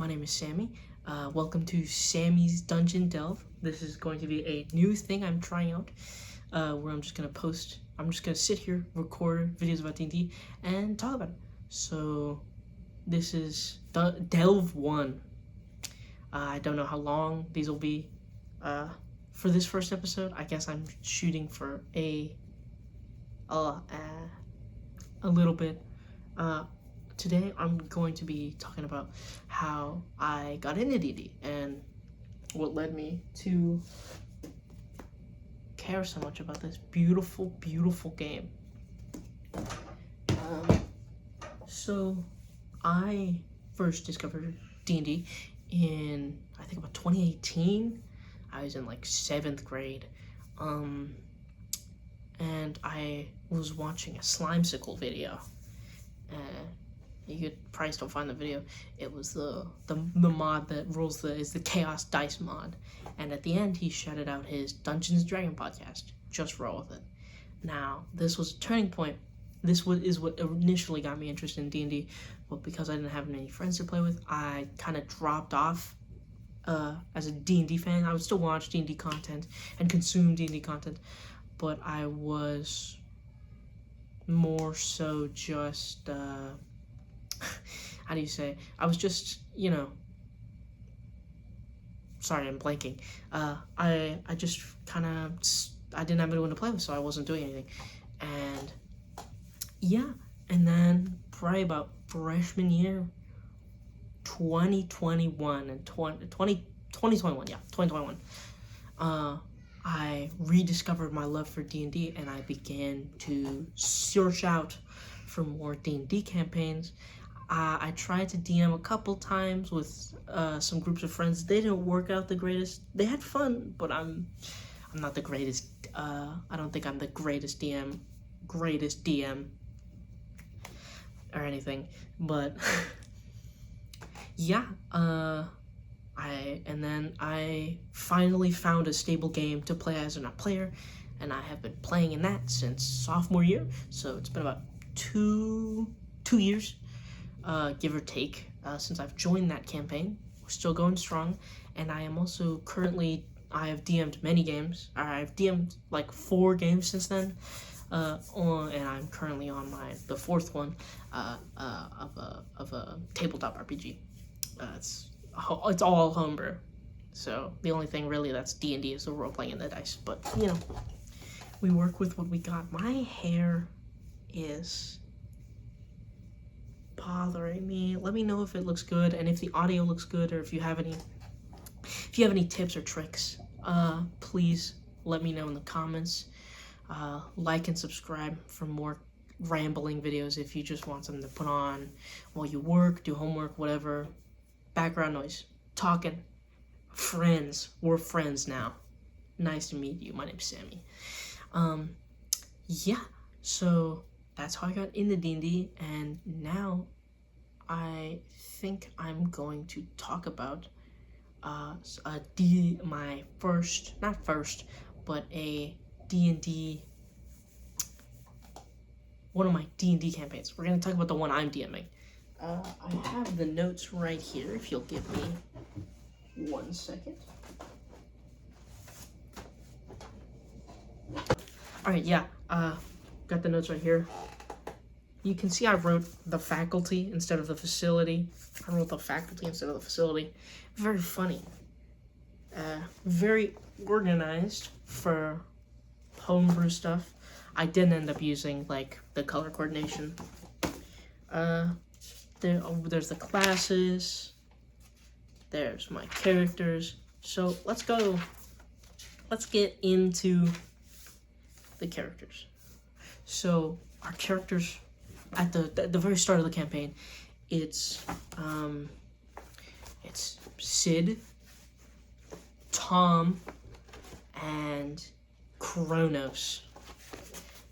my name is Sammy. Welcome to Sammy's Dungeon Delve. This is going to be a new thing I'm trying out, where I'm just gonna sit here, record videos about D&D, and talk about it. So, this is Delve 1. I don't know how long these will be. For this first episode, I guess I'm shooting for a little bit. Today I'm going to be talking about how I got into D&D and what led me to care so much about this beautiful, beautiful game. So I first discovered D&D in, I think, about 2018. I was in like 7th grade. And I was watching a Slimesicle video. You could probably still find the video. It was the mod that rules is the Chaos Dice mod. And at the end, he shouted out his Dungeons & Dragons podcast. Just roll with it. Now, this was a turning point. This is what initially got me interested in D&D, but because I didn't have many friends to play with, I kind of dropped off as a D&D fan. I would still watch D&D content and consume D&D content, but I was more so just, how do you say? I was just, sorry, I'm blanking. I just kind of, I didn't have anyone to play with, so I wasn't doing anything. And yeah, and then probably about freshman year, 2021 and 2021, I rediscovered my love for D&D, and I began to search out for more D&D campaigns. I tried to DM a couple times with some groups of friends. They didn't work out the greatest. They had fun, but I'm not the greatest. I don't think I'm the greatest DM or anything. But yeah, I finally found a stable game to play as a player, and I have been playing in that since sophomore year. So it's been about two years. Give or take, since I've joined that campaign. We're still going strong, and I am also I have DM'd many games. I've DM'd like 4 games since then, and I'm currently on the 4th one of a tabletop RPG. It's all homebrew, so the only thing really that's D&D is the role playing and the dice. But we work with what we got. My hair is bothering me. Let me know if it looks good and if the audio looks good, or if you have any tips or tricks. Please let me know in the comments. Like and subscribe for more rambling videos if you just want something to put on while you work, do homework, whatever. Background noise, talking, friends. We're friends now. Nice to meet you. My name's Sammy. Yeah, so that's how I got into D&D, and now I think I'm going to talk about one of my D&D campaigns. We're going to talk about the one I'm DMing. I have the notes right here, if you'll give me 1 second. Alright, yeah, got the notes right here. You can see I wrote the faculty instead of the facility. I wrote the faculty instead of the facility. Very funny. Very organized for homebrew stuff. I didn't end up using, like, the color coordination. There's the classes. There's my characters. So let's get into the characters. So our characters at the very start of the campaign, it's Sid, Tom, and Kronos.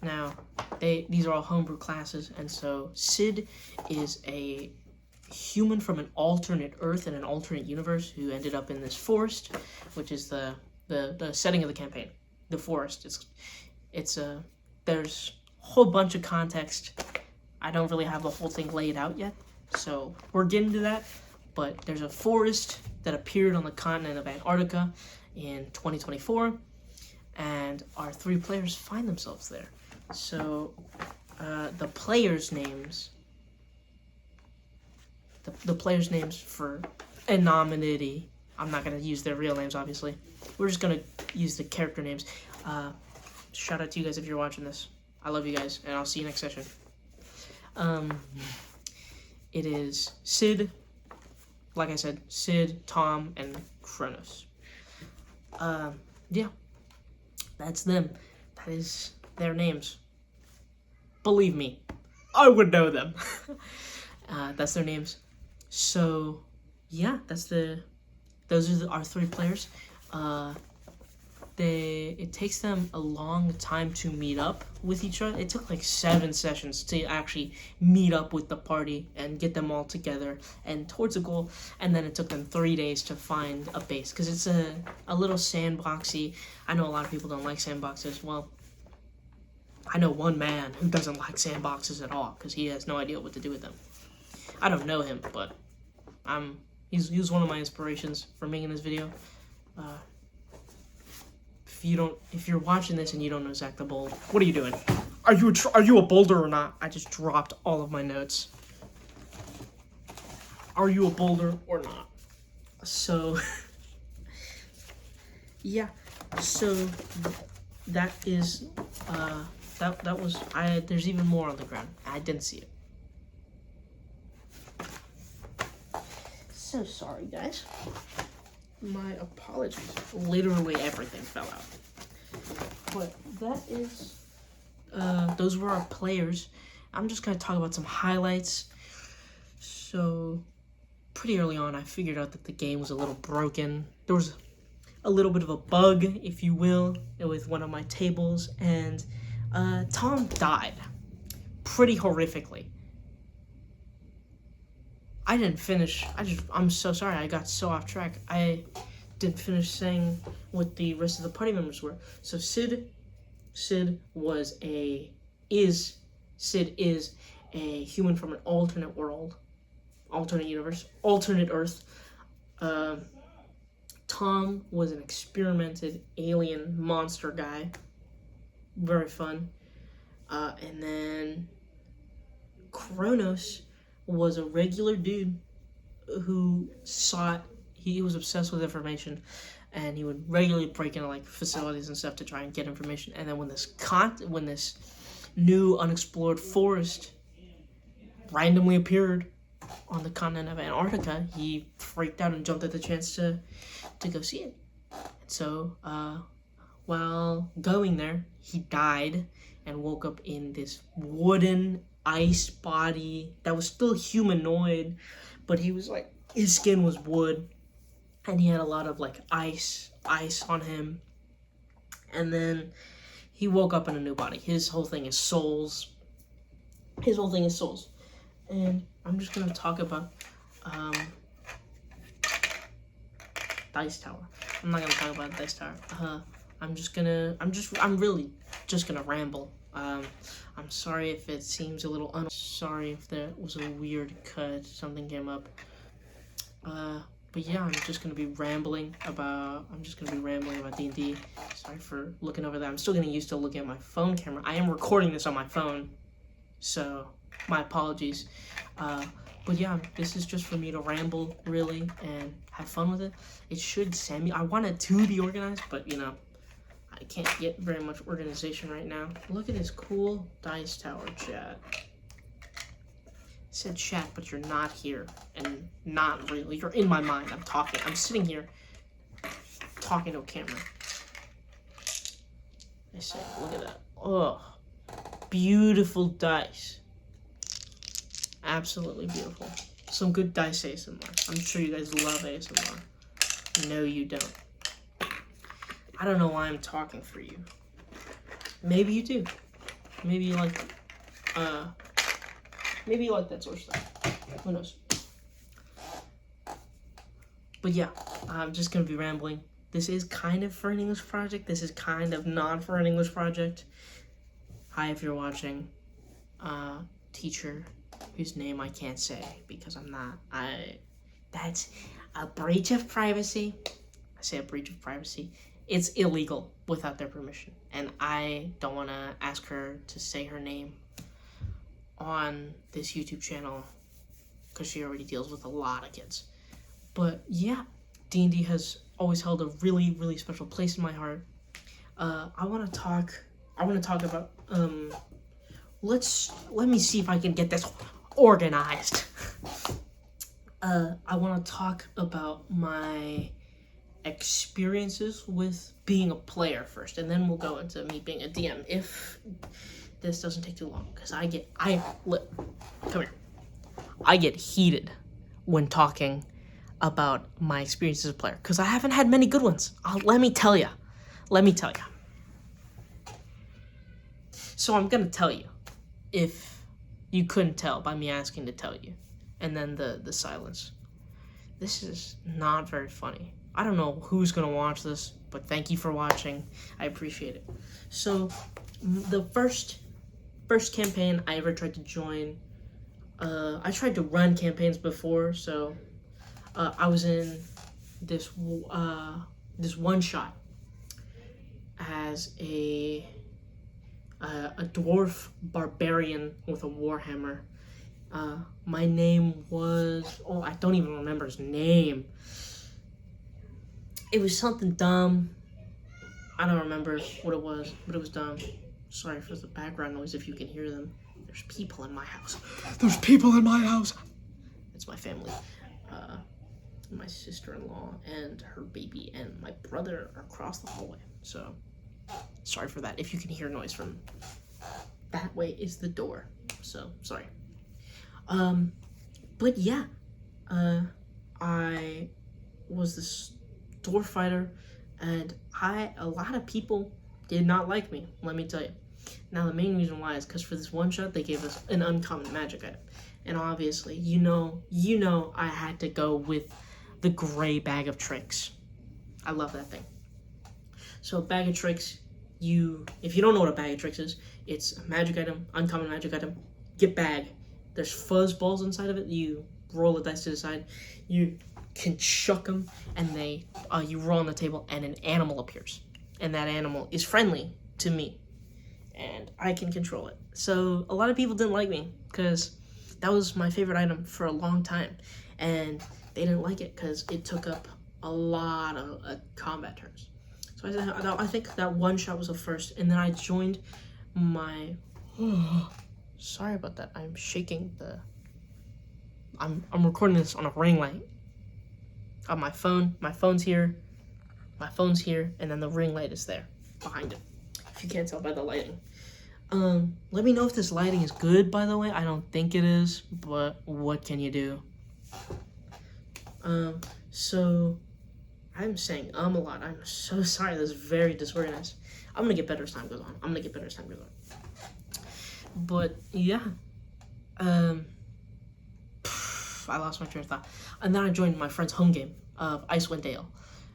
Now, these are all homebrew classes, and so Sid is a human from an alternate Earth and an alternate universe who ended up in this forest, which is the setting of the campaign. The forest. There's a whole bunch of context. I don't really have the whole thing laid out yet, so we're getting to that. but there's a forest that appeared on the continent of Antarctica in 2024, and our 3 players find themselves there. So the players' names, the players' names for anonymity, I'm not going to use their real names, obviously. We're just going to use the character names. Shout out to you guys if you're watching this. I love you guys, and I'll see you next session. It is Sid, like I said, Sid, Tom, and Kronos. Yeah, that's them. That is their names. Believe me, I would know them. That's their names. So, yeah, those are our 3 players. It takes them a long time to meet up with each other. It took like 7 sessions to actually meet up with the party and get them all together and towards a goal. And then it took them 3 days to find a base, because it's a little sandboxy. I know a lot of people don't like sandboxes. Well, I know one man who doesn't like sandboxes at all because he has no idea what to do with them. I don't know him, but he's one of my inspirations for making this video. If you're watching this and you don't know Zach the Bold, what are you doing? Are you a boulder or not? I just dropped all of my notes. Are you a boulder or not? So, yeah. So that is that was there's even more on the ground. I didn't see it. So sorry, guys. My apologies. Literally everything fell out. But that is, those were our players. I'm just going to talk about some highlights. So, pretty early on, I figured out that the game was a little broken. There was a little bit of a bug, if you will, with one of my tables. And Tom died pretty horrifically. I didn't finish. I'm so sorry. I got so off track. I didn't finish saying what the rest of the party members were. So Sid is a human from an alternate world, alternate universe, alternate Earth. Tom was an experimented alien monster guy. Very fun. And then Kronos was a regular dude who he was obsessed with information, and he would regularly break into like facilities and stuff to try and get information. And then when this new unexplored forest randomly appeared on the continent of Antarctica, he freaked out and jumped at the chance to go see it. So while going there, he died and woke up in this wooden ice body that was still humanoid, but he was like, his skin was wood, and he had a lot of like ice on him. And then he woke up in a new body. His whole thing is souls. And I'm just gonna talk about Dice Tower. I'm not gonna talk about Dice Tower. I'm really just gonna ramble. I'm sorry if it seems a little sorry if there was a weird cut, something came up. But yeah, I'm just gonna be rambling about D&D. Sorry for looking over that. I'm still getting used to looking at my phone camera. I am recording this on my phone, so my apologies. But yeah, this is just for me to ramble, really, and have fun with it. It should send me. I want it to be organized, but you know, I can't get very much organization right now. Look at this cool Dice Tower chat. It said chat, but you're not here, and not really. You're in my mind. I'm talking. I'm sitting here talking to a camera. I say, look at that. Oh, beautiful dice. Absolutely beautiful. Some good dice ASMR. I'm sure you guys love ASMR. No, you don't. I don't know why I'm talking for you. Maybe you do. Maybe you like that sort of stuff. Who knows? But yeah, I'm just gonna be rambling. This is kind of for an English project. This is kind of not for an English project. Hi, if you're watching. Teacher, whose name I can't say because I'm not. That's a breach of privacy. I say a breach of privacy. It's illegal without their permission. And I don't want to ask her to say her name on this YouTube channel because she already deals with a lot of kids. But yeah, D&D has always held a really, really special place in my heart. I want to talk about, let me see if I can get this organized. I want to talk about my experiences with being a player first, and then we'll go into me being a DM if this doesn't take too long, because I get heated when talking about my experiences as a player, because I haven't had many good ones. Let me tell you. So I'm gonna tell you, if you couldn't tell by me asking to tell you, and then the silence. This is not very funny. I don't know who's gonna watch this, but thank you for watching. I appreciate it. So, the first campaign I ever tried to join, I tried to run campaigns before, so I was in this one shot as a dwarf barbarian with a warhammer. My name was, I don't even remember his name. It was something dumb. I don't remember what it was, but it was dumb. Sorry for the background noise if you can hear them. There's people in my house. It's my family. My sister-in-law and her baby and my brother are across the hallway. So, sorry for that. If you can hear noise from that way is the door. So, sorry. But yeah, I was this dwarf fighter, and a lot of people did not like me, let me tell you. Now, the main reason why is because for this one shot, they gave us an uncommon magic item. And obviously, you know I had to go with the gray bag of tricks. I love that thing. So, bag of tricks, if you don't know what a bag of tricks is, it's a magic item, uncommon magic item, get bag. There's fuzz balls inside of it. You roll the dice to the side. You can chuck them, and you roll on the table, and an animal appears. And that animal is friendly to me, and I can control it. So a lot of people didn't like me, because that was my favorite item for a long time. And they didn't like it, because it took up a lot of combat turns. So I think that one shot was the first, and then I joined my... Sorry about that. I'm shaking I'm recording this on a ring light. On my phone. My phone's here. And then the ring light is there behind it. If you can't tell by the lighting. Let me know if this lighting is good, by the way. I don't think it is, but what can you do? So I'm saying a lot. I'm so sorry. This is very disorganized. I'm gonna get better as time goes on. But yeah, I lost my train of thought. And then I joined my friend's home game of Icewind Dale,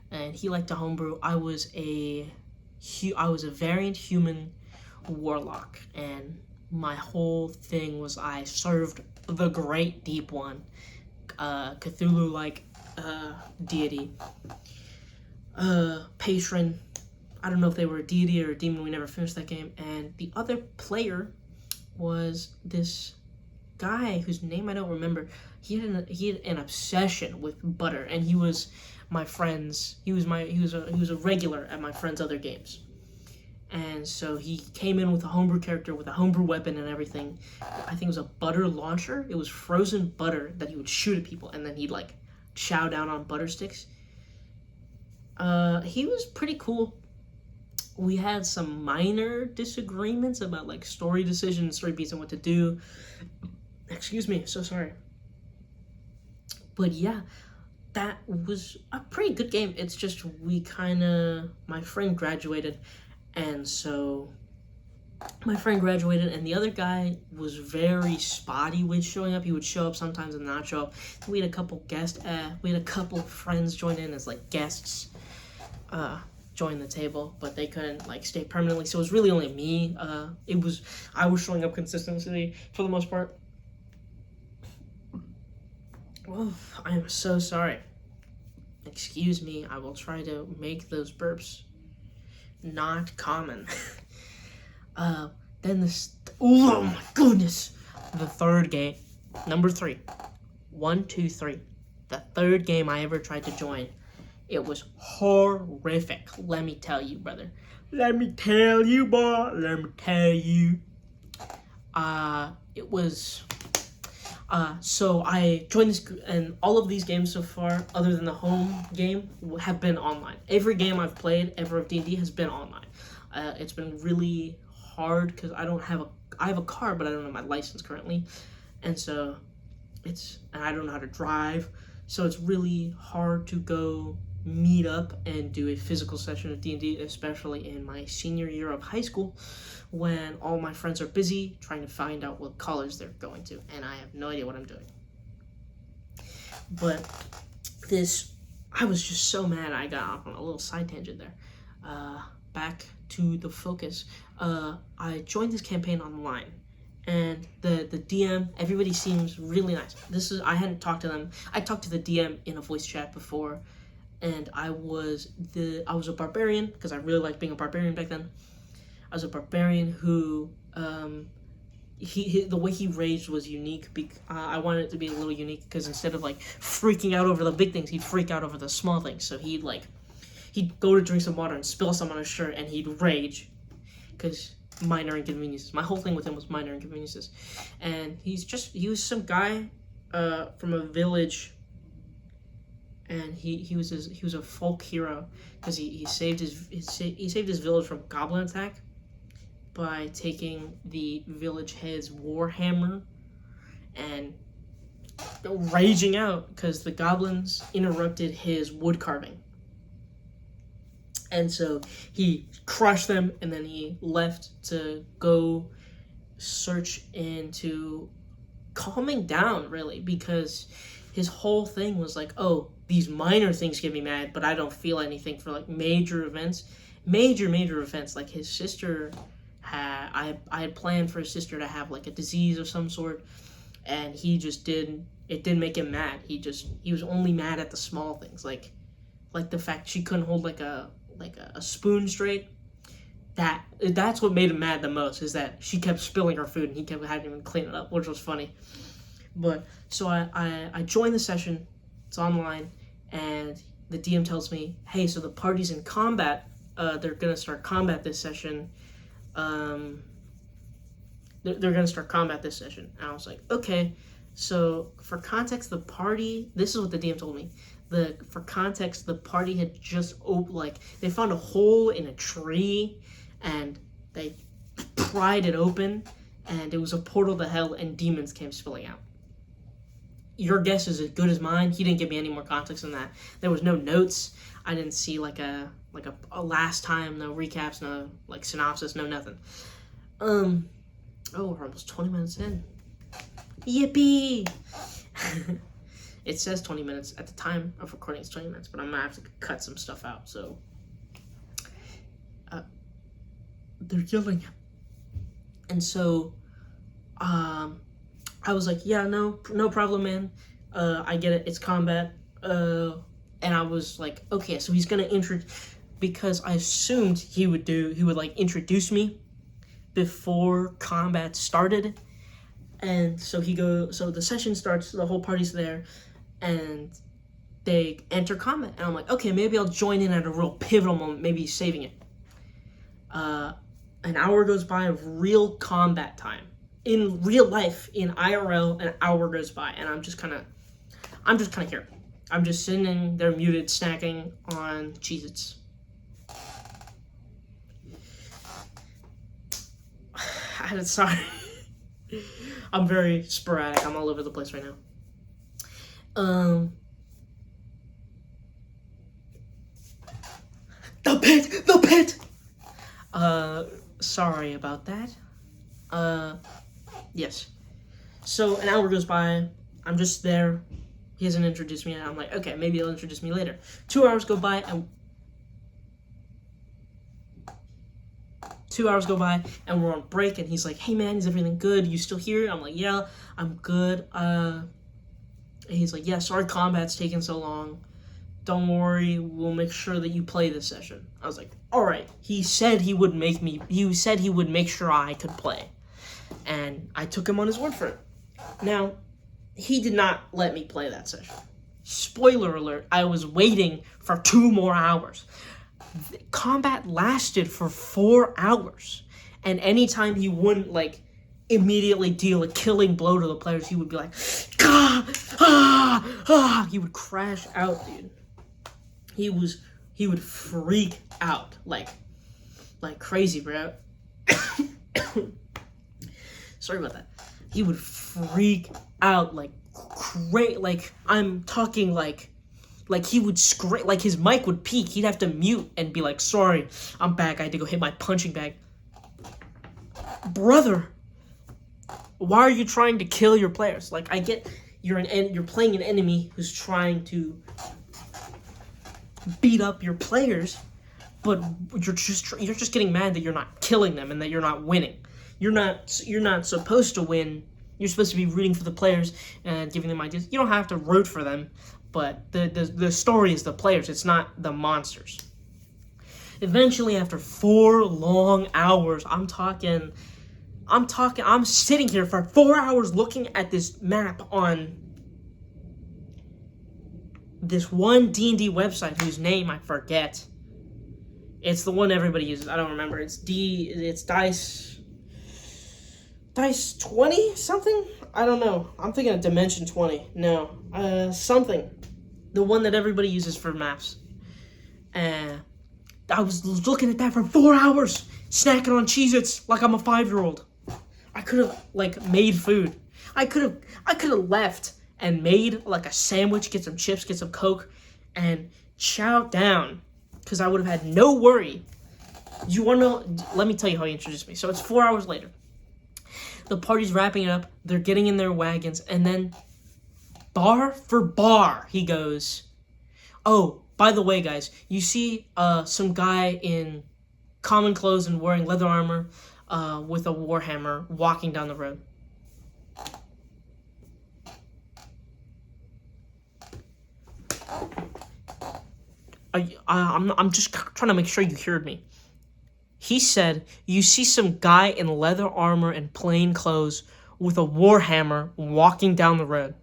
and he liked to homebrew. I was a variant human warlock, and my whole thing was I served the Great Deep One, Cthulhu-like deity, patron. I don't know if they were a deity or a demon. We never finished that game. And the other player was this guy whose name I don't remember. He had an obsession with butter, and he was my friend's. He was a regular at my friend's other games, and so he came in with a homebrew character with a homebrew weapon and everything. I think it was a butter launcher. It was frozen butter that he would shoot at people, and then he'd like chow down on butter sticks. He was pretty cool. We had some minor disagreements about like story decisions, story beats, and what to do. Excuse me, so sorry. But yeah, that was a pretty good game. It's just my friend graduated, and so my friend graduated, and the other guy was very spotty with showing up. He would show up sometimes and not show up. We had a couple friends join in as like guests. Join the table, but they couldn't like stay permanently, so it was really only me. I was showing up consistently for the most part. Oh, I am so sorry. Excuse me, I will try to make those burps not common. Then this, oh my goodness, the third game, number 3, 1, 2, 3, the third game I ever tried to join, it was horrific, let me tell you, brother. Let me tell you, boy, let me tell you. It was, so I joined this, and all of these games so far, other than the home game, have been online. Every game I've played ever of D&D has been online. It's been really hard because I have a car, but I don't have my license currently, and so and I don't know how to drive, so it's really hard to go meet up and do a physical session of D&D, especially in my senior year of high school, when all my friends are busy trying to find out what college they're going to, and I have no idea what I'm doing. But I was just so mad. I got off on a little side tangent there. Back to the focus. I joined this campaign online, and the DM, everybody seems really nice. I hadn't talked to them. I talked to the DM in a voice chat before, and I was a barbarian because I really liked being a barbarian back then. I was a barbarian who the way he raged was unique. I wanted it to be a little unique because instead of like freaking out over the big things, he'd freak out over the small things. So he'd go to drink some water and spill some on his shirt, and he'd rage because minor inconveniences. My whole thing with him was minor inconveniences, and he was some guy from a village, and he was a folk hero because he saved his village from goblin attack by taking the village head's warhammer and raging out because the goblins interrupted his wood carving. And so he crushed them, and then he left to go search into calming down, really, because his whole thing was like, oh, these minor things get me mad, but I don't feel anything for like major events. Major events, like his sister I had planned for his sister to have like a disease of some sort, and it didn't make him mad. He was only mad at the small things, like the fact she couldn't hold like a spoon straight. That's what made him mad the most, is that she kept spilling her food and he kept having to even clean it up, which was funny. But so I joined the session. It's online, and the DM tells me, hey, so the party's in combat. They're gonna start combat this session. They're gonna start combat this session. And I was like, okay. So for context, the party. This is what the DM told me. For context, the party had just they found a hole in a tree, and they pried it open, and it was a portal to hell, and demons came spilling out. Your guess is as good as mine. He didn't give me any more context than that. There was no notes. I didn't see like a last time, no recaps, no like synopsis, no nothing. We're almost 20 minutes in. Yippee! It says 20 minutes at the time of recording. It's 20 minutes, but I'm gonna have to cut some stuff out. So they're yelling, and so I was like, yeah, no problem, man. I get it. It's combat. And I was like, okay, so he's gonna because I assumed he would like introduce me before combat started. And so so the session starts, the whole party's there, and they enter combat. And I'm like, okay, maybe I'll join in at a real pivotal moment, maybe he's saving it. An hour goes by of real combat time. In real life, in IRL, an hour goes by, and I'm just kind of here. I'm just sitting there muted, snacking on Cheez-Its. Sorry. I'm very sporadic. I'm all over the place right now. The pit! Sorry about that. Yes. So an hour goes by. I'm just there. He hasn't introduced me, and I'm like, okay, maybe he'll introduce me later. 2 hours go by, and 2 hours go by, and we're on break, and he's like, hey man, is everything good? You still here? I'm like, yeah, I'm good. And he's like, yeah, sorry combat's taking so long. Don't worry, we'll make sure that you play this session. I was like, all right. He said he would make sure I could play. And I took him on his word for it. Now, he did not let me play that session. Spoiler alert, I was waiting for 2 more hours. The combat lasted for 4 hours. And anytime he wouldn't, like, immediately deal a killing blow to the players, he would be like, ah, ah, ah. He would crash out, dude. He would freak out like crazy, bro. Sorry about that. He would freak out like great. Like, I'm talking like he would scream, like his mic would peak. He'd have to mute and be like, sorry, I'm back. I had to go hit my punching bag. Brother, why are you trying to kill your players? Like, I get you're playing an enemy who's trying to beat up your players, but you're just getting mad that you're not killing them and that you're not winning. You're not supposed to win. You're supposed to be rooting for the players and giving them ideas. You don't have to root for them, but the story is the players. It's not the monsters. Eventually, after 4 long hours, I'm sitting here for 4 hours looking at this map on this one D&D website whose name I forget. It's the one everybody uses. I don't remember. It's Dice 20 something? I don't know. I'm thinking of Dimension 20. No. Something. The one that everybody uses for maps. I was looking at that for 4 hours, snacking on Cheez-Its like I'm a 5-year-old. I could have, like, made food. I could have left and made, like, a sandwich, get some chips, get some Coke, and chow down, because I would have had no worry. You want to know? Let me tell you how he introduced me. So it's 4 hours later. The party's wrapping it up. They're getting in their wagons, and then, bar for bar, he goes, oh, by the way, guys, you see some guy in common clothes and wearing leather armor with a warhammer walking down the road. I'm just trying to make sure you heard me. He said, you see some guy in leather armor and plain clothes with a warhammer walking down the road.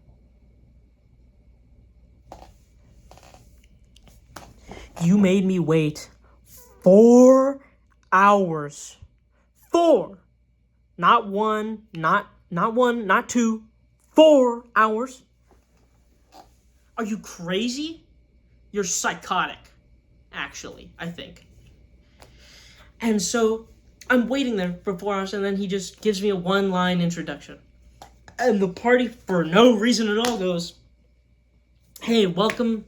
You made me wait 4 hours. 4. Not one, not 2. 4 hours. Are you crazy? You're psychotic, actually, I think. And so I'm waiting there for 4 hours, and then he just gives me a 1-line introduction. And the party, for no reason at all, goes, hey, welcome.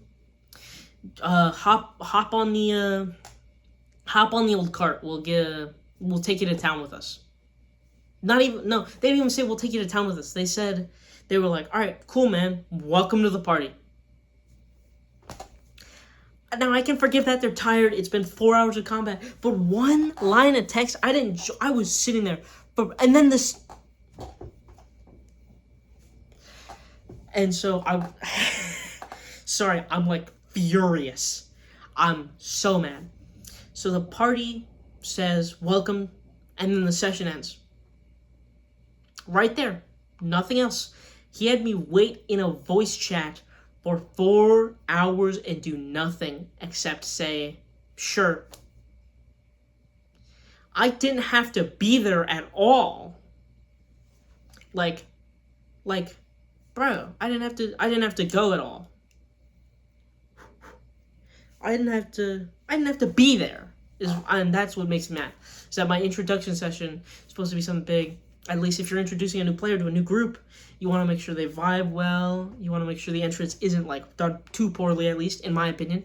Hop on the old cart. We'll take you to town with us. They didn't even say we'll take you to town with us. They were like, all right, cool, man. Welcome to the party. Now, I can forgive that they're tired. It's been 4 hours of combat. But 1 line of text, I was sitting there. And then this... And so sorry, I'm like furious. I'm so mad. So the party says, welcome, and then the session ends. Right there. Nothing else. He had me wait in a voice chat for 4 hours and do nothing except say, sure. I didn't have to be there at all. Like, bro, I didn't have to go at all. I didn't have to be there. And that's what makes me mad. Is that my introduction session is supposed to be something big. At least if you're introducing a new player to a new group, you want to make sure they vibe well. You want to make sure the entrance isn't, like, done too poorly, at least, in my opinion.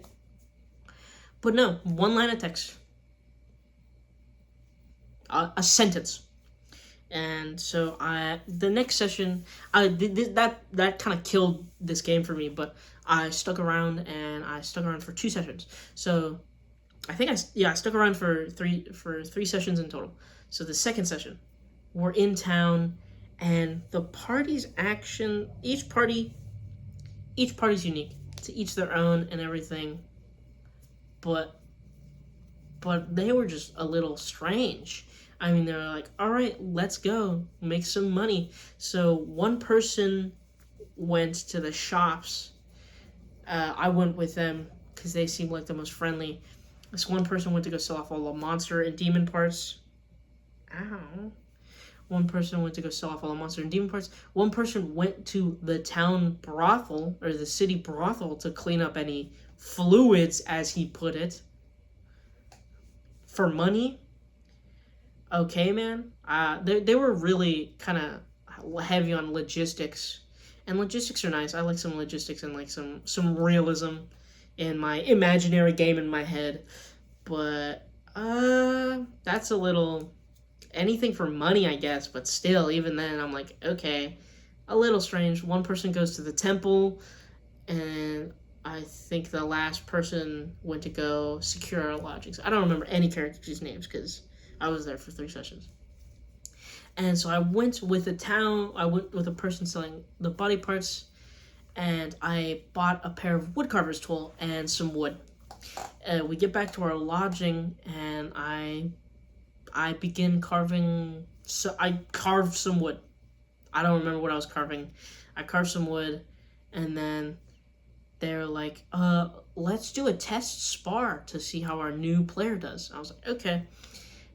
But no, 1 line of text. A sentence. And so the next session, that kind of killed this game for me, but I stuck around for 2 sessions. So I think I stuck around for three sessions in total. So the second session, we're in town, and the party's action, each party each party's unique, to each their own and everything, but they were just a little strange. I mean, they're like, all right, let's go make some money. So one person went to the shops. I went with them because they seemed like the most friendly. This one person went to go sell off all the monster and demon parts. Ow. One person went to go sell off all the monster and demon parts. One person went to the town brothel, or the city brothel, to clean up any fluids, as he put it. For money? Okay, man. They were really kind of heavy on logistics. And logistics are nice. I like some logistics and like some realism in my imaginary game in my head. But that's a little anything for money, I guess, but still, even then, I'm like, okay, a little strange. One person goes to the temple, and I think the last person went to go secure our lodgings. I don't remember any characters' names because I was there for 3 sessions. And so I went with a person selling the body parts, and I bought a pair of woodcarver's tool and some wood. We get back to our lodging, and I begin carving. So I carved some wood. I don't remember what I was carving. I carved some wood, and then they're like, let's do a test spar to see how our new player does. I was like, okay.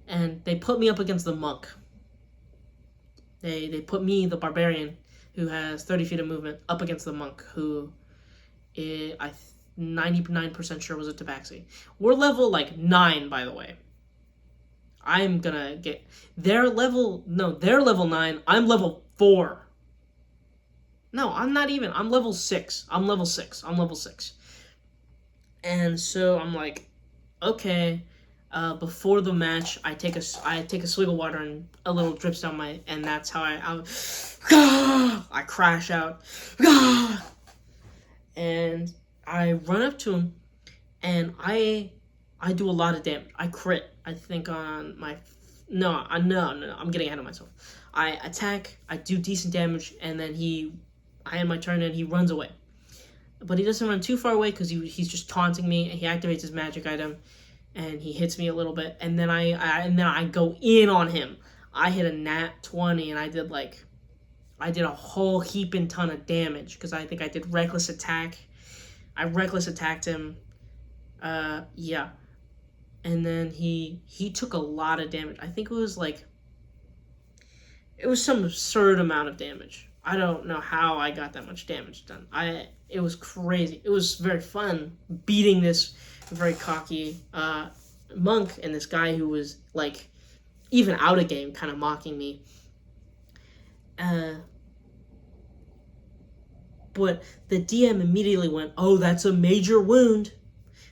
And they put me up against the monk. They put me, the barbarian, who has 30 feet of movement, up against the monk, who I'm 99% sure was a tabaxi. We're level, 9, by the way. I'm gonna get... They're level 9. I'm level 4. No, I'm not even. I'm level 6. I'm level 6. And so I'm like, okay. Before the match, I take a swig of water and a little drips down my... And that's how I crash out. And I run up to him, and I do a lot of damage. I crit, I think, on my... No, I'm getting ahead of myself. I attack, I do decent damage, and then I end my turn, and he runs away. But he doesn't run too far away, because he's just taunting me, and he activates his magic item, and he hits me a little bit, and then I go in on him. I hit a nat 20, and I did a whole heaping ton of damage, because I think I did reckless attack. I reckless attacked him. Yeah. And then he took a lot of damage. I think it was some absurd amount of damage. I don't know how I got that much damage done. It was crazy. It was very fun beating this very cocky monk and this guy who was even out of game, kind of mocking me. But the DM immediately went, "Oh, that's a major wound."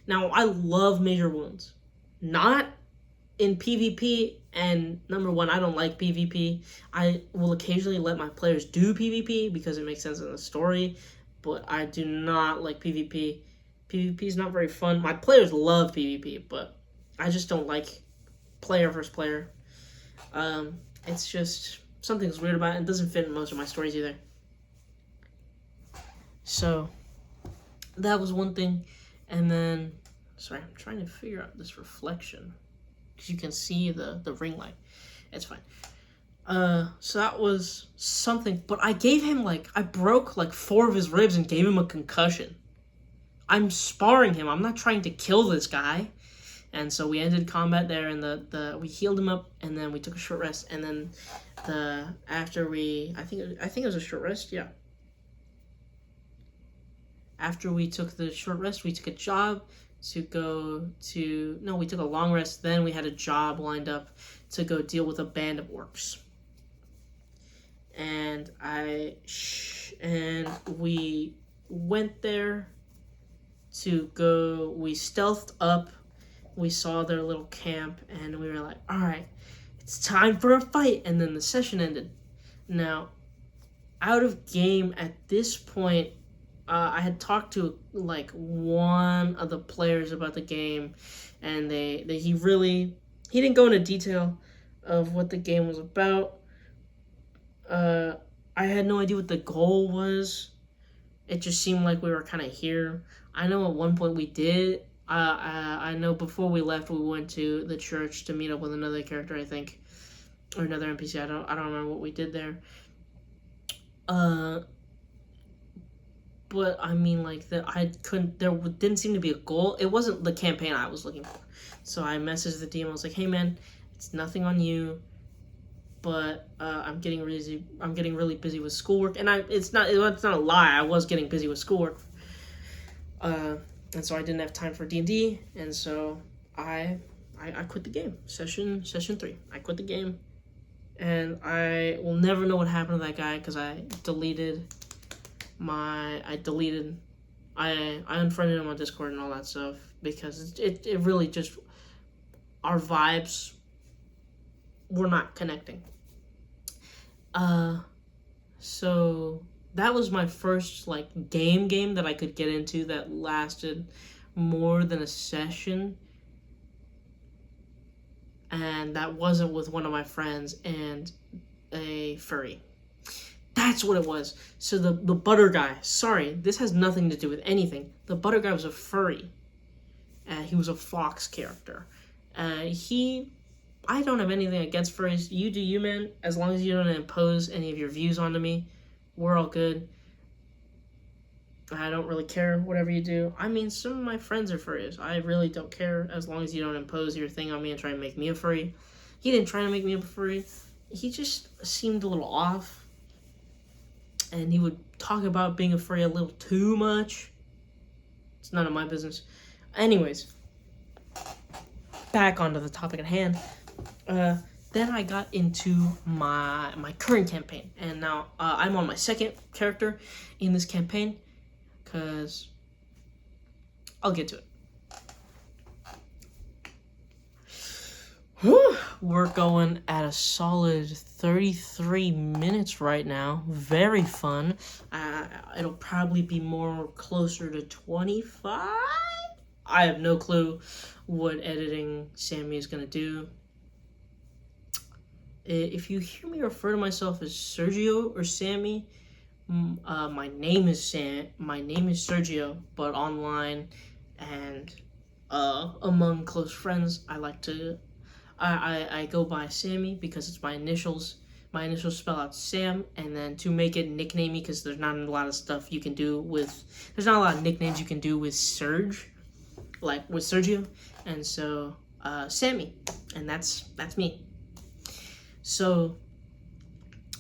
Now, I love major wounds. Not in PvP, and number one, I don't like PvP. I will occasionally let my players do PvP because it makes sense in the story, but I do not like PvP. PvP is not very fun. My players love PvP, but I just don't like player versus player. It's just, something's weird about it. It doesn't fit in most of my stories either. So, that was one thing. And then, sorry, I'm trying to figure out this reflection, because you can see the ring light. It's fine. So that was something, but I gave him I broke 4 of his ribs and gave him a concussion. I'm sparring him. I'm not trying to kill this guy. And so we ended combat there, and we healed him up, and then we took a short rest, and then after I think it was a short rest, yeah. After we took the short rest, we took a job to go to... No, we took a long rest. Then we had a job lined up to go deal with a band of orcs. And we went there to go... We stealthed up. We saw their little camp, and we were like, all right, it's time for a fight. And then the session ended. Now, out of game at this point... I had talked to one of the players about the game, and he didn't go into detail of what the game was about. I had no idea what the goal was, it just seemed like we were kind of here. I know at one point we did. I know before we left, we went to the church to meet up with another character, I think, or another NPC. I don't remember what we did there. But I mean, like, that I couldn't. There didn't seem to be a goal. It wasn't the campaign I was looking for. So I messaged the DM. I was like, "Hey, man, it's nothing on you, but I'm getting really busy with schoolwork." And it's not a lie. I was getting busy with schoolwork. And so I didn't have time for D&D, and so I quit the game. Session 3. I quit the game, and I will never know what happened to that guy because I unfriended him on Discord and all that stuff because it really just, our vibes were not connecting. So that was my first, like, game that I could get into that lasted more than a session. And that wasn't with one of my friends and a furry. That's what it was. So the butter guy, sorry, this has nothing to do with anything. The butter guy was a furry. He was a fox character. I don't have anything against furries. You do you, man. As long as you don't impose any of your views onto me, we're all good. I don't really care whatever you do. I mean, some of my friends are furries. I really don't care as long as you don't impose your thing on me and try and make me a furry. He didn't try to make me a furry. He just seemed a little off. And he would talk about being a furry a little too much. It's none of my business. Anyways, back onto the topic at hand. Then I got into my current campaign, and now I'm on my second character in this campaign, because I'll get to it. We're going at a solid 33 minutes right now. Very fun. It'll probably be more closer to 25. I have no clue what editing Sammy is gonna do. If you hear me refer to myself as Sergio or Sammy, my name is Sergio, but online and among close friends, I go by Sammy because it's my initials. My initials spell out Sam, and then to make it nicknamey, because there's not a lot of stuff you can do with, there's not a lot of nicknames you can do with Serge, like with Sergio, and so Sammy, and that's me. So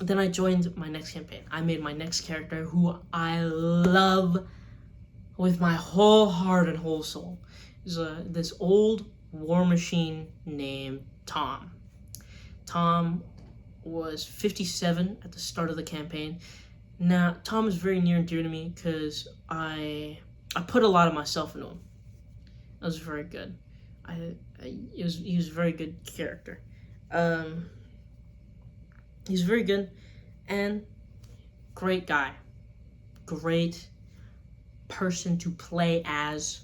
then I joined my next campaign. I made my next character, who I love with my whole heart and whole soul. Is this old war machine named Tom. Tom was 57 at the start of the campaign. Now, Tom is very near and dear to me because I put a lot of myself into him. That was very good. He was a very good character. He's very good and great guy. Great person to play as.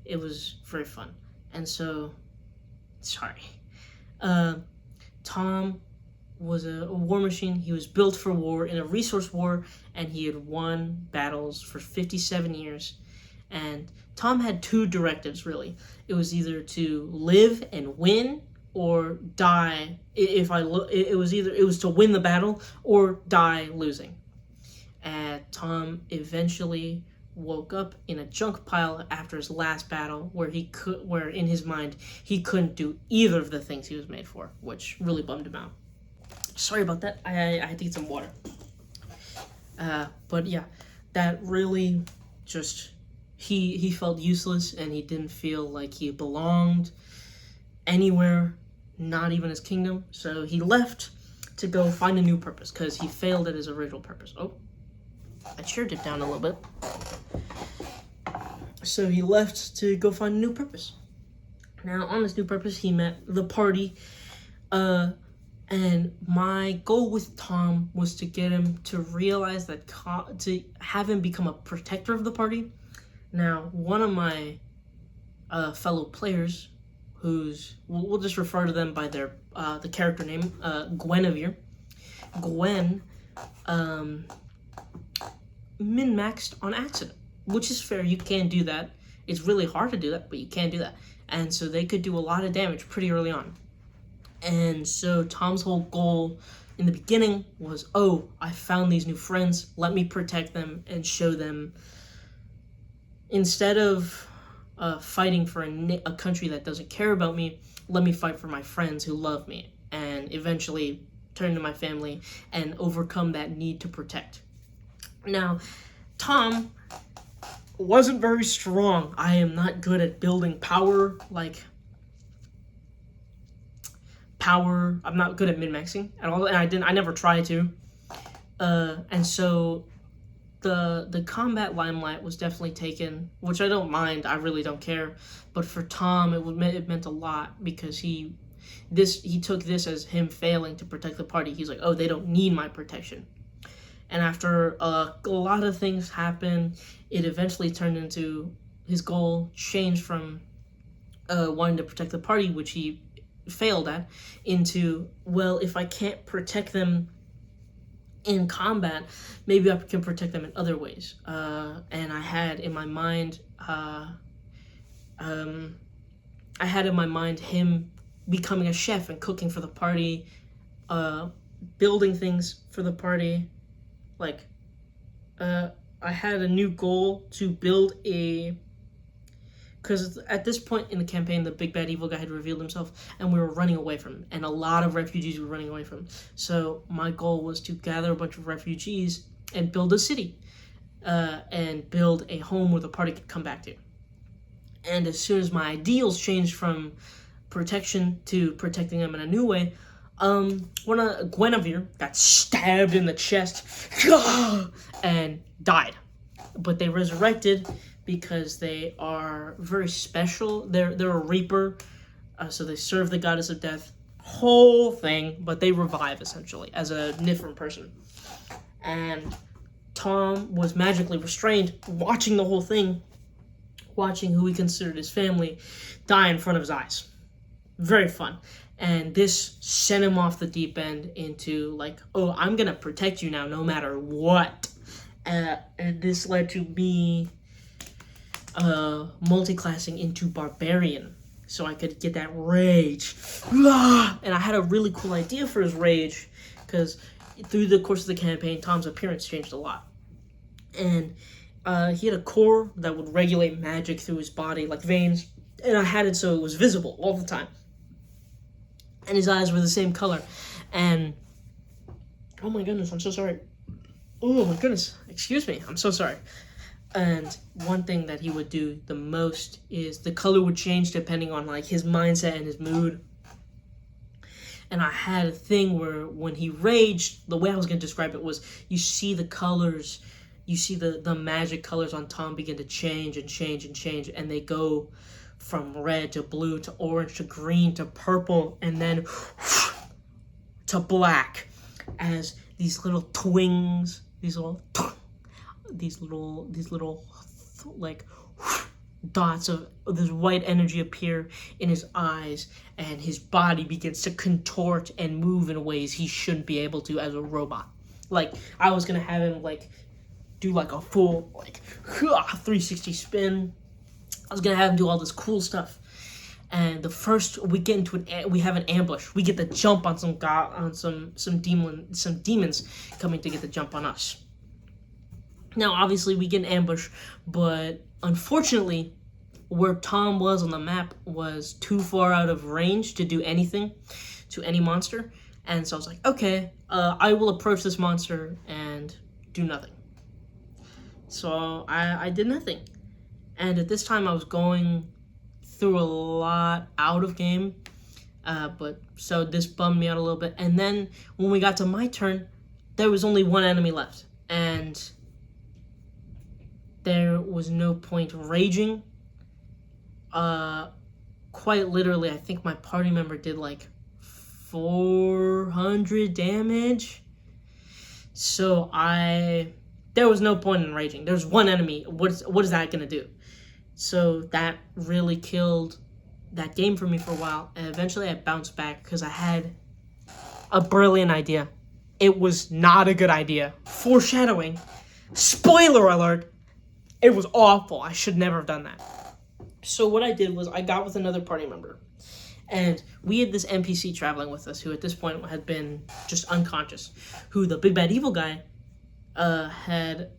It was very fun. And so, sorry. Tom was a war machine. He was built for war in a resource war, and he had won battles for 57 years. And Tom had two directives, really. It was either to live and win or die. It was to win the battle or die losing. And Tom eventually woke up in a junk pile after his last battle, where in his mind he couldn't do either of the things he was made for, which really bummed him out. Sorry about that. I had to get some water. But yeah, that really just, he felt useless, and he didn't feel like he belonged anywhere, not even his kingdom. So he left to go find a new purpose because he failed at his original purpose. Oh, I cheered it down a little bit. So he left to go find a new purpose. Now, on this new purpose, he met the party. And my goal with Tom was to get him to realize that, to have him become a protector of the party. Now, one of my fellow players, we'll just refer to them by their the character name, Guinevere. Gwen min-maxed on accident, which is fair. You can do that. It's really hard to do that, but you can do that. And so they could do a lot of damage pretty early on. And so Tom's whole goal in the beginning was, oh, I found these new friends. Let me protect them and show them. Instead of fighting for a country that doesn't care about me, let me fight for my friends who love me, and eventually turn to my family and overcome that need to protect. Now, Tom wasn't very strong. I am not good at building power, I'm not good at min-maxing at all, and I never tried to. And so the combat limelight was definitely taken, which I don't mind. I really don't care. But for Tom, it meant a lot, because he took this as him failing to protect the party. He's like, oh, they don't need my protection. And after a lot of things happened, it eventually turned into his goal changed from wanting to protect the party, which he failed at, into, well, if I can't protect them in combat, maybe I can protect them in other ways. And I had in my mind, him becoming a chef and cooking for the party, building things for the party. I had a new goal to build because at this point in the campaign, the big bad evil guy had revealed himself, and we were running away from him, and a lot of refugees were running away from him. So my goal was to gather a bunch of refugees and build a city, and build a home where the party could come back to. And as soon as my ideals changed from protection to protecting them in a new way, Guinevere got stabbed in the chest and died. But they resurrected because they are very special. They're a reaper, so they serve the goddess of death. Whole thing, but they revive essentially as a different person. And Tom was magically restrained, watching the whole thing, watching who he considered his family die in front of his eyes. Very fun. And this sent him off the deep end into oh, I'm gonna protect you now no matter what. And this led to me multi-classing into barbarian, so I could get that rage. And I had a really cool idea for his rage, because through the course of the campaign, Tom's appearance changed a lot. And he had a core that would regulate magic through his body, like veins, and I had it so it was visible all the time. And his eyes were the same color. And oh my goodness, I'm so sorry. Oh my goodness, excuse me, I'm so sorry. And one thing that he would do the most is the color would change depending on his mindset and his mood. And I had a thing where when he raged, the way I was going to describe it was, you see the colors, you see the magic colors on Tom begin to change and change and change, and they go from red to blue to orange to green to purple, and then to black, as these little twings, these little dots of this white energy appear in his eyes, and his body begins to contort and move in ways he shouldn't be able to as a robot. I was gonna have him do a full 360 spin. I was gonna have him do all this cool stuff. And the first we get into we have an ambush. We get the jump on some demons coming to get the jump on us. Now, obviously, we get an ambush, but unfortunately, where Tom was on the map was too far out of range to do anything to any monster. And so I was like, okay, I will approach this monster and do nothing. So I did nothing. And at this time, I was going through a lot out of game. So this bummed me out a little bit. And then when we got to my turn, there was only one enemy left. And there was no point raging. Quite literally, I think my party member did 400 damage. So there was no point in raging. There's one enemy. What is that gonna do? So that really killed that game for me for a while. And eventually I bounced back because I had a brilliant idea. It was not a good idea. Foreshadowing. Spoiler alert, it was awful. I should never have done that. So what I did was I got with another party member, and we had this NPC traveling with us who at this point had been just unconscious, who the big bad evil guy had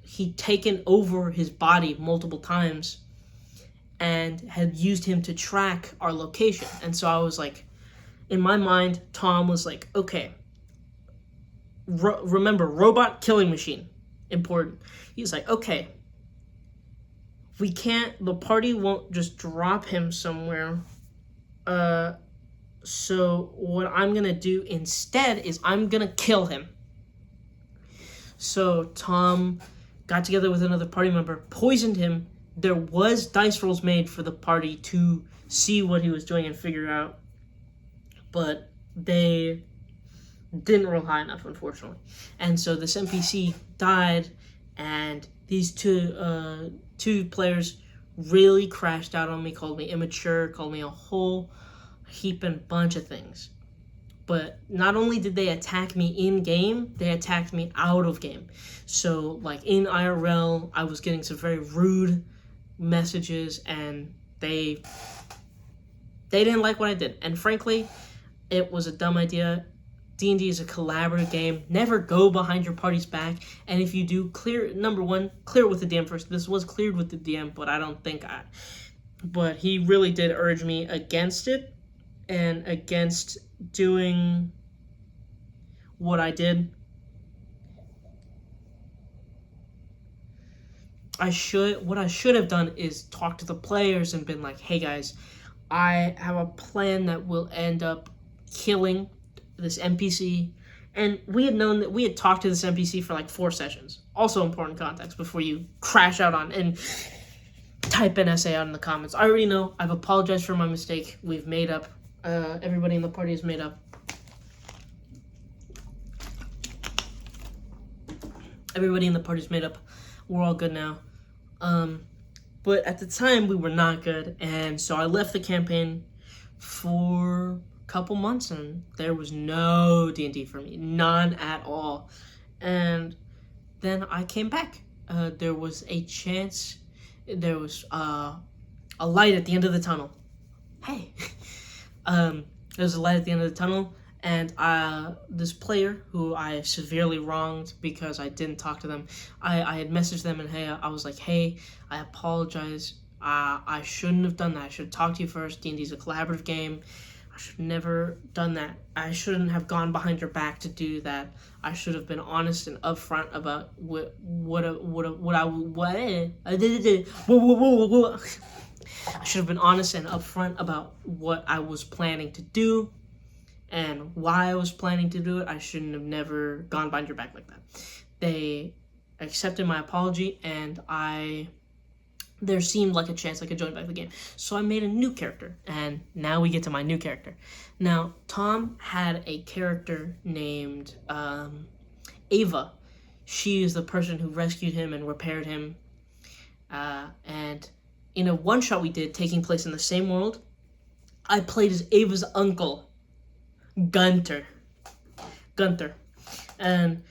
he'd taken over his body multiple times and had used him to track our location. And so I was like, in my mind, Tom was like, okay, remember, robot killing machine, important. He's like, okay, we can't, the party won't just drop him somewhere. So what I'm gonna do instead is I'm gonna kill him. So Tom got together with another party member, poisoned him. There was dice rolls made for the party to see what he was doing and figure out, but they didn't roll high enough, unfortunately. And so this NPC died, and these two players really crashed out on me, called me immature, called me a whole heaping bunch of things. But not only did they attack me in game, they attacked me out of game. So like in IRL, I was getting some very rude messages, and they didn't like what I did. And frankly, it was a dumb idea. D&D is a collaborative game. Never go behind your party's back. And if you do, number one, clear it with the DM first. This was cleared with the DM, but I don't think but he really did urge me against it and against doing what I did. What I should have done is talk to the players and been like, hey guys, I have a plan that will end up killing this NPC. And we had talked to this NPC for like 4 sessions. Also important context before you crash out on and type an essay out in the comments. I already know. I've apologized for my mistake. We've made up. Everybody in the party is made up. Everybody in the party's made up. We're all good now. But at the time, we were not good. And so I left the campaign for a couple months, and there was no D&D for me. None at all. And then I came back. There was a chance. There was a light at the end of the tunnel. Hey. There was a light at the end of the tunnel, and this player who I severely wronged because I didn't talk to them, I had messaged them, and I was like, hey, I apologize. I shouldn't have done that. I should have talked to you first. D&D's a collaborative game. I should have never done that. I shouldn't have gone behind your back to do that. I should have been honest and upfront about I should have been honest and upfront about what I was planning to do and why I was planning to do it. I shouldn't have never gone behind your back like that. They accepted my apology, and there seemed like a chance I could join back the game. So I made a new character, and now we get to my new character. Now, Tom had a character named Ava. She is the person who rescued him and repaired him. And in a one-shot we did, taking place in the same world, I played as Ava's uncle, Gunther. And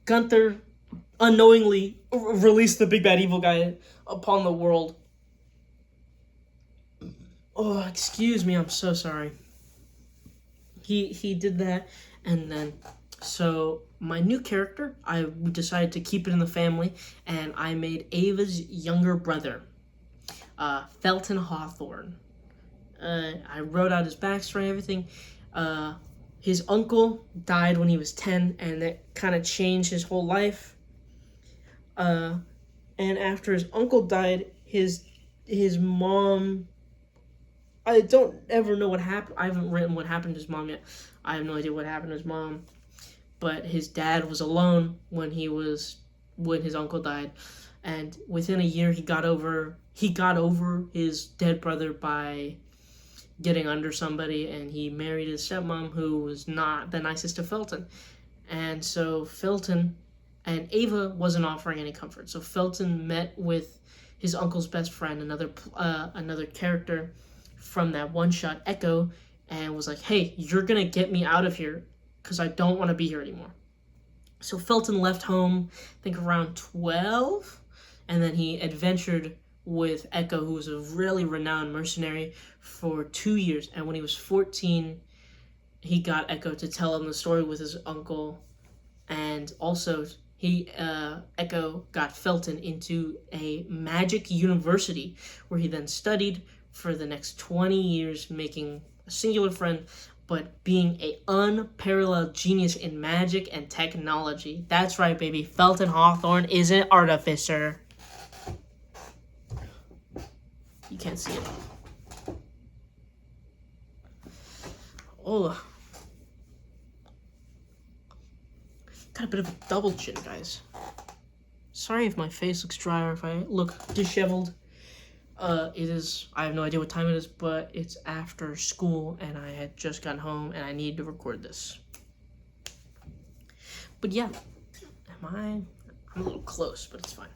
Gunther unknowingly released the big bad evil guy upon the world. Oh, excuse me, I'm so sorry. He did that, and then, so my new character, I decided to keep it in the family, and I made Ava's younger brother, Felton Hawthorne. I wrote out his backstory and everything. His uncle died when he was 10, and that kind of changed his whole life. And after his uncle died, his mom, I don't ever know what happened. I haven't written what happened to his mom yet. I have no idea what happened to his mom. But his dad was alone when his uncle died. And within a year, he got over his dead brother by getting under somebody, and he married his stepmom, who was not the nicest to Felton. And so Felton and Ava wasn't offering any comfort. So Felton met with his uncle's best friend, another character from that one-shot, Echo, and was like, hey, you're gonna get me out of here because I don't want to be here anymore. So Felton left home, I think around 12, and then he adventured with Echo, who was a really renowned mercenary, for 2 years. And when he was 14, he got Echo to tell him the story with his uncle, and also Echo got Felton into a magic university where he then studied for the next 20 years, making a singular friend, but being an unparalleled genius in magic and technology. That's right, baby. Felton Hawthorne is an artificer. You can't see it. Oh. Got a bit of a double chin, guys. Sorry if my face looks dry or if I look disheveled. It is, I have no idea what time it is, but it's after school and I had just gotten home and I need to record this. But yeah, I'm a little close, but it's fine.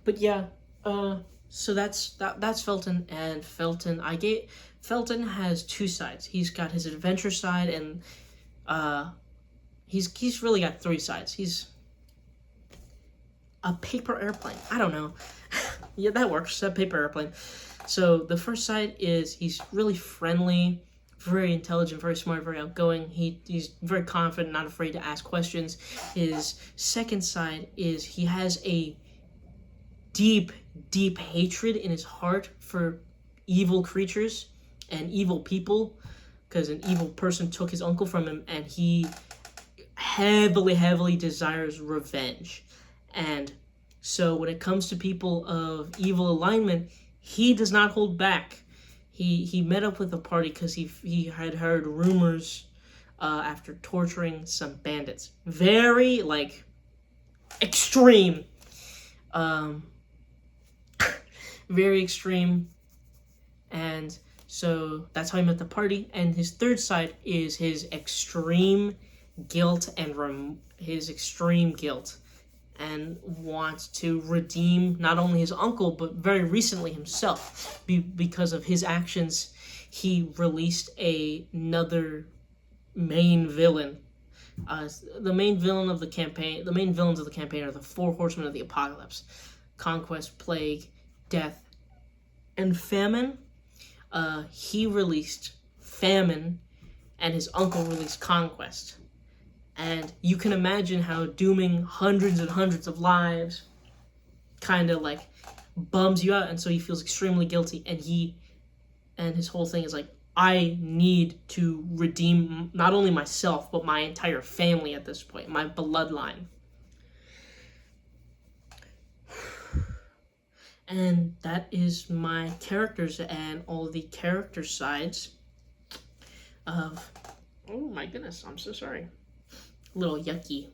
But yeah, so that's Felton, and Felton has two sides. He's got his adventure side, and he's really got three sides. He's a paper airplane. I don't know. Yeah, that works. A paper airplane. So the first side is he's really friendly, very intelligent, very smart, very outgoing. He's very confident, not afraid to ask questions. His second side is he has a deep, deep hatred in his heart for evil creatures and evil people, because an evil person took his uncle from him, and he heavily desires revenge. And so when it comes to people of evil alignment, he does not hold back. He met up with a party because he had heard rumors after torturing some bandits. Very, like, extreme. Very extreme. And so that's how he met the party. And his third side is his extreme guilt and wants to redeem not only his uncle, but very recently himself. Because of his actions, he released another main villain. The main villains of the campaign are the four horsemen of the apocalypse: conquest, plague, death, and famine. He released famine, and his uncle released conquest. And you can imagine how dooming hundreds and hundreds of lives kind of like bums you out, and so he feels extremely guilty, and his whole thing is like, I need to redeem not only myself but my entire family at this point, my bloodline. And that is my characters and all the character sides of, oh my goodness, I'm so sorry. A little yucky.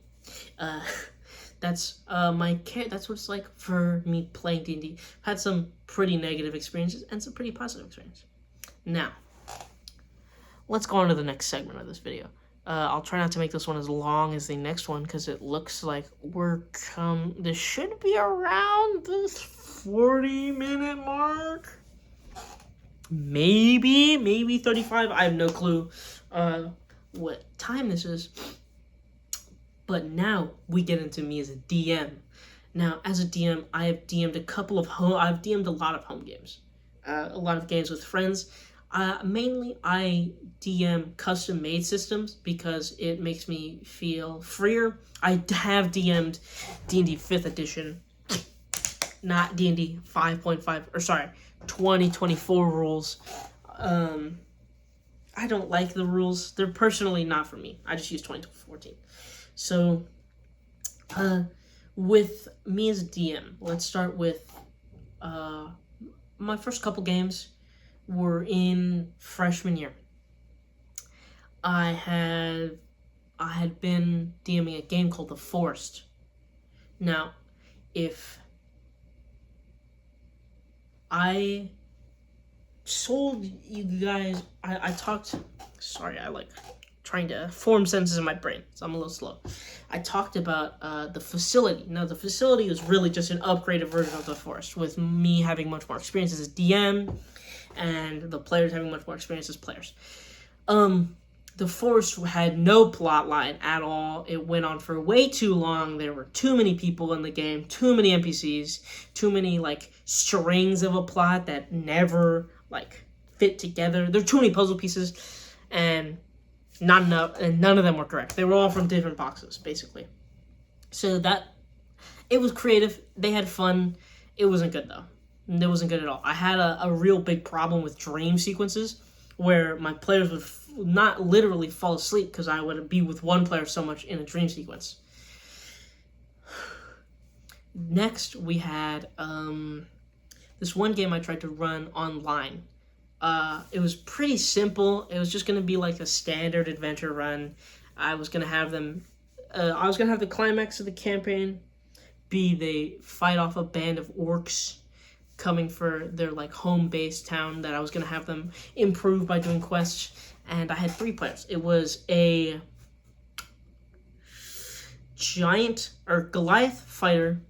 That's that's what it's like for me playing D&D. I've had some pretty negative experiences and some pretty positive experiences. Now, let's go on to the next segment of this video. I'll try not to make this one as long as the next one, because it looks like this should be around this 40-minute mark. Maybe 35. I have no clue what time this is. But now we get into me as a DM. Now, as a DM, I have DM'd I've DM'd a lot of home games. A lot of games with friends. Mainly, I DM custom-made systems because it makes me feel freer. I have DM'd D&D 5th edition, not D&D 5.5, 2024 rules. I don't like the rules. They're personally not for me. I just use 2014. So, with me as a DM, let's start with my first couple games were in freshman year. I had been DMing a game called The Forest. Now, if I told you guys, I talked, sorry, I like trying to form sentences in my brain, so I'm a little slow. I talked about the facility. Now, the facility was really just an upgraded version of The Forest, with me having much more experience as a DM, and the players having much more experience as players. the forest had no plot line at all. It went on for way too long. There were too many people in the game, too many NPCs, too many like strings of a plot that never like fit together. There were too many puzzle pieces, and not enough, and none of them were correct. They were all from different boxes, basically. So that it was creative. They had fun. It wasn't good though. It wasn't good at all. I had a real big problem with dream sequences where my players would not literally fall asleep because I would be with one player so much in a dream sequence. Next, we had this one game I tried to run online. It was pretty simple. It was just going to be like a standard adventure run. I was going to have them... I was going to have the climax of the campaign be they fight off a band of orcs coming for their like home base town that I was going to have them improve by doing quests. And I had 3 players. It was a giant or Goliath fighter,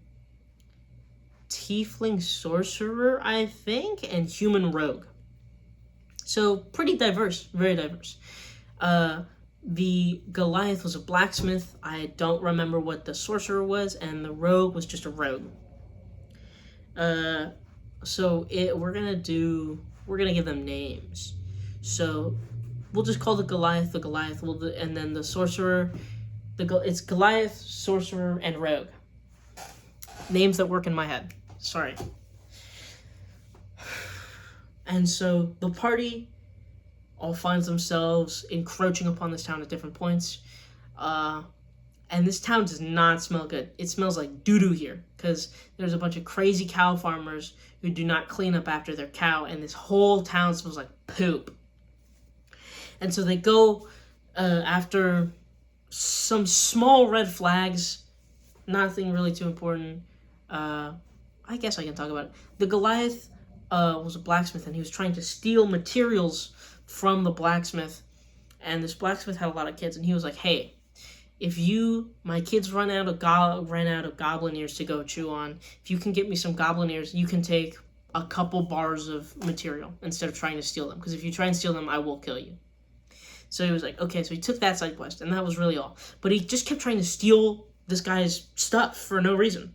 tiefling sorcerer, I think, and human rogue. So pretty diverse, very diverse. The Goliath was a blacksmith. I don't remember what the sorcerer was, and the rogue was just a rogue. So we're gonna give them names. So we'll just call the Goliath. And then the sorcerer. It's Goliath, sorcerer, and rogue. Names that work in my head. Sorry. And so the party all finds themselves encroaching upon this town at different points. And this town does not smell good. It smells like doo-doo here because there's a bunch of crazy cow farmers who do not clean up after their cow, and this whole town smells like poop. And so they go after some small red flags, nothing really too important. I guess I can talk about it. The Goliath was a blacksmith, and he was trying to steal materials from the blacksmith. And this blacksmith had a lot of kids, and he was like, "Hey, if my kids ran out of goblin ears to go chew on, if you can get me some goblin ears, you can take a couple bars of material instead of trying to steal them. Because if you try and steal them, I will kill you." So he was like, okay, so he took that side quest, and that was really all. But he just kept trying to steal this guy's stuff for no reason.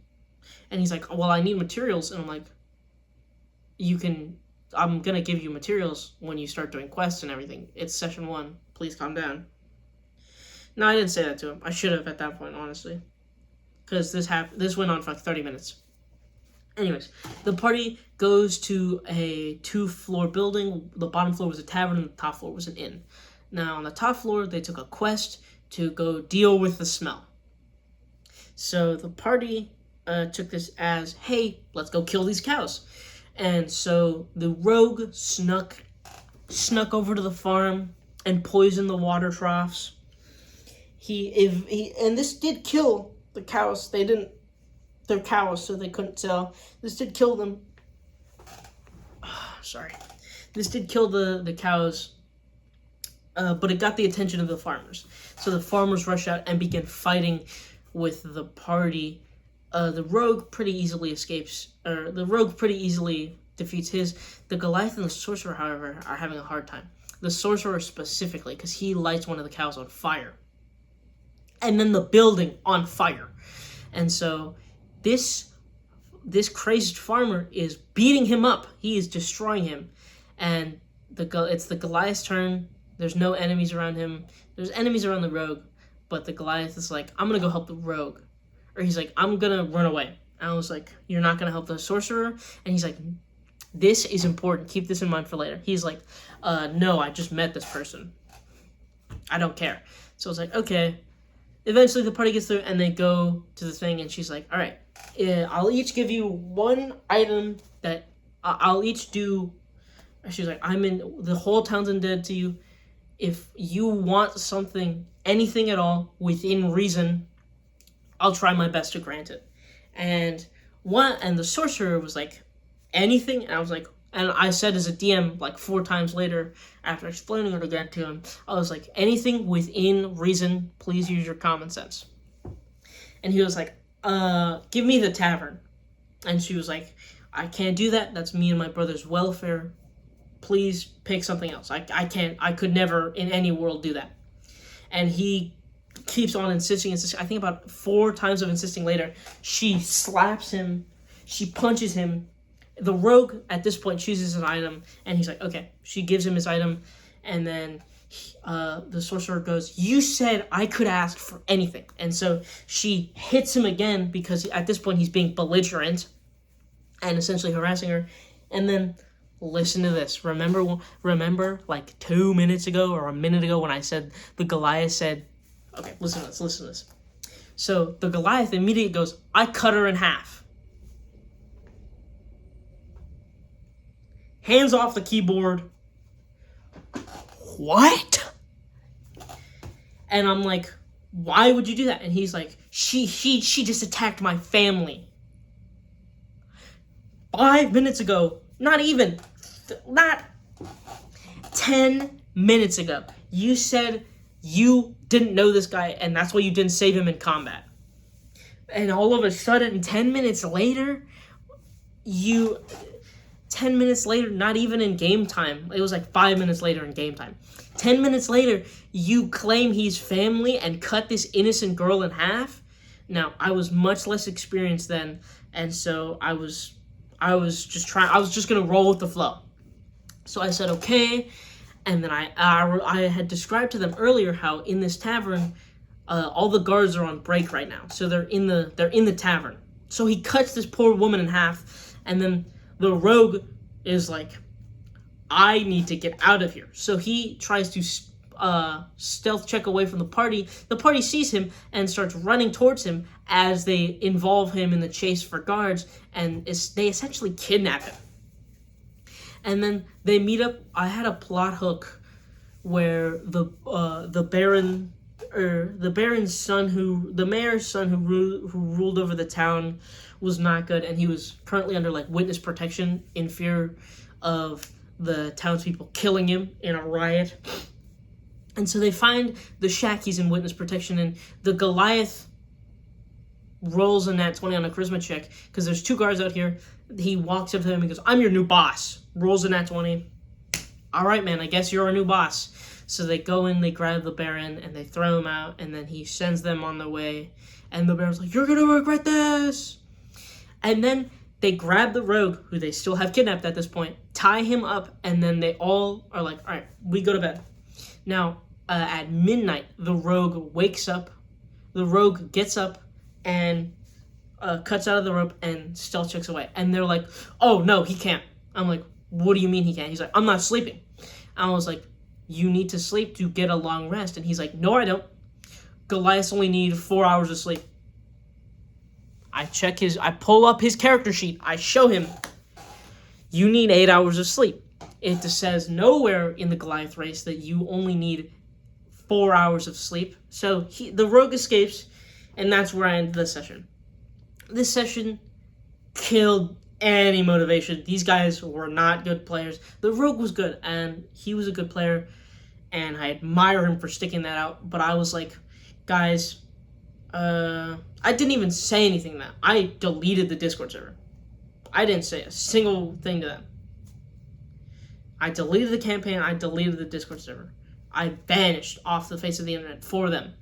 And he's like, well, I need materials. And I'm like, I'm going to give you materials when you start doing quests and everything. It's session 1. Please calm down. No, I didn't say that to him. I should have at that point, honestly. Because this went on for like 30 minutes. Anyways, the party goes to a 2-floor building. The bottom floor was a tavern, and the top floor was an inn. Now, on the top floor, they took a quest to go deal with the smell. So the party took this as, hey, let's go kill these cows. And so the rogue snuck over to the farm and poisoned the water troughs. And this did kill the cows. They're cows, so they couldn't tell. This did kill them. Sorry. This did kill the cows. But it got the attention of the farmers. So the farmers rush out and begin fighting with the party. The rogue pretty easily defeats his. The Goliath and the sorcerer, however, are having a hard time. The sorcerer specifically, because he lights one of the cows on fire. And then the building on fire. And so this crazed farmer is beating him up. He is destroying him. And it's the Goliath's turn. There's no enemies around him. There's enemies around the rogue, but the Goliath is like, I'm going to go help the rogue. Or he's like, I'm going to run away. And I was like, you're not going to help the sorcerer? And he's like, this is important. Keep this in mind for later. He's like, no, I just met this person. I don't care. So I was like, okay. Eventually the party gets through and they go to the thing, and she's like, all right, I'll each give you one item that I'll each do. She's like, the whole town's undead to you. If you want something, anything at all, within reason, I'll try my best to grant it. And the sorcerer was like, anything? And I was like, and I said as a DM like 4 times later, after explaining it again to him, I was like, anything within reason, please use your common sense. And he was like, give me the tavern. And she was like, I can't do that. That's me and my brother's welfare. Please pick something else. I could never in any world do that. and he keeps on insisting. I think about 4 times of insisting later, she slaps him, she punches him. The rogue at this point chooses an item, and he's like, okay. She gives him his item, and then the sorcerer goes, you said I could ask for anything. And so she hits him again, because at this point he's being belligerent and essentially harassing her. And then listen to this. Remember like 2 minutes ago or a minute ago when I said the Goliath said, okay, listen to this. So the Goliath immediately goes, I cut her in half. Hands off the keyboard. What? And I'm like, why would you do that? And he's like, she just attacked my family. 5 minutes ago, not 10 minutes ago, you said you didn't know this guy, and that's why you didn't save him in combat. And all of a sudden, 10 minutes later, 10 minutes later, not even in game time, it was like 5 minutes later in game time. 10 minutes later, you claim he's family and cut this innocent girl in half? Now, I was much less experienced then, and so I was just gonna roll with the flow. So I said, okay, and then I had described to them earlier how in this tavern, all the guards are on break right now. So they're in the tavern. So he cuts this poor woman in half, and then the rogue is like, I need to get out of here. So he tries to stealth check away from the party. The party sees him and starts running towards him as they involve him in the chase for guards, and they essentially kidnap him. And then they meet up. I had a plot hook where the mayor's son who ruled over the town was not good, and he was currently under like witness protection in fear of the townspeople killing him in a riot. And so they find the shack he's in witness protection in. The Goliath rolls a nat 20 on a charisma check because there's 2 guards out here. He walks up to him and goes, I'm your new boss. Rolls a nat 20. All right, man, I guess you're our new boss. So they go in, they grab the Baron, and they throw him out, and then he sends them on their way. And the Baron's like, you're going to regret this. And then they grab the rogue, who they still have kidnapped at this point, tie him up, and then they all are like, all right, we go to bed. Now, at midnight, the rogue wakes up. The rogue gets up and cuts out of the rope and stealth checks away. And they're like, oh, no, he can't. I'm like, what do you mean he can't? He's like, I'm not sleeping. I was like, you need to sleep to get a long rest. And he's like, no, I don't. Goliaths only need 4 hours of sleep. I pull up his character sheet. I show him, you need 8 hours of sleep. It says nowhere in the Goliath race that you only need 4 hours of sleep. So the rogue escapes, and that's where I end the session. This session killed any motivation. These guys were not good players. The rogue was good, and he was a good player, and I admire him for sticking that out. But I was like, guys, I didn't even say anything to them. I deleted the Discord server. I didn't say a single thing to them. I deleted the campaign. I deleted the Discord server. I vanished off the face of the internet for them.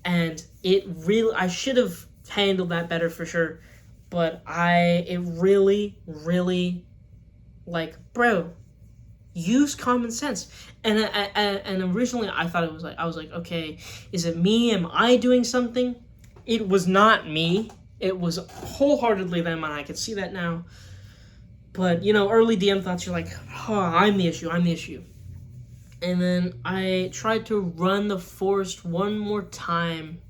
And I should have handled that better for sure. But it really, like, bro, use common sense. And originally I thought I was like, okay, is it me? Am I doing something? It was not me. It was wholeheartedly them, and I could see that now. But, early DM thoughts, you're like, oh, I'm the issue. And then I tried to run the forest one more time.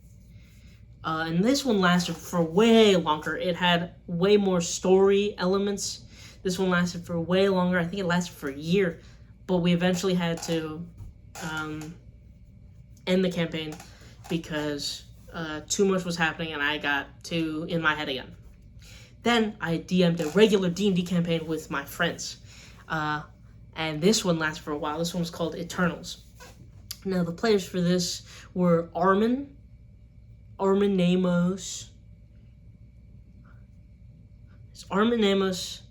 And this one lasted for way longer. It had way more story elements. This one lasted for way longer. I think it lasted for a year. But we eventually had to end the campaign because too much was happening and I got too in my head again. Then I DM'd a regular D&D campaign with my friends. And this one lasted for a while. This one was called Eternals. Now, the players for this were Armin Amos. It's Armin Amos.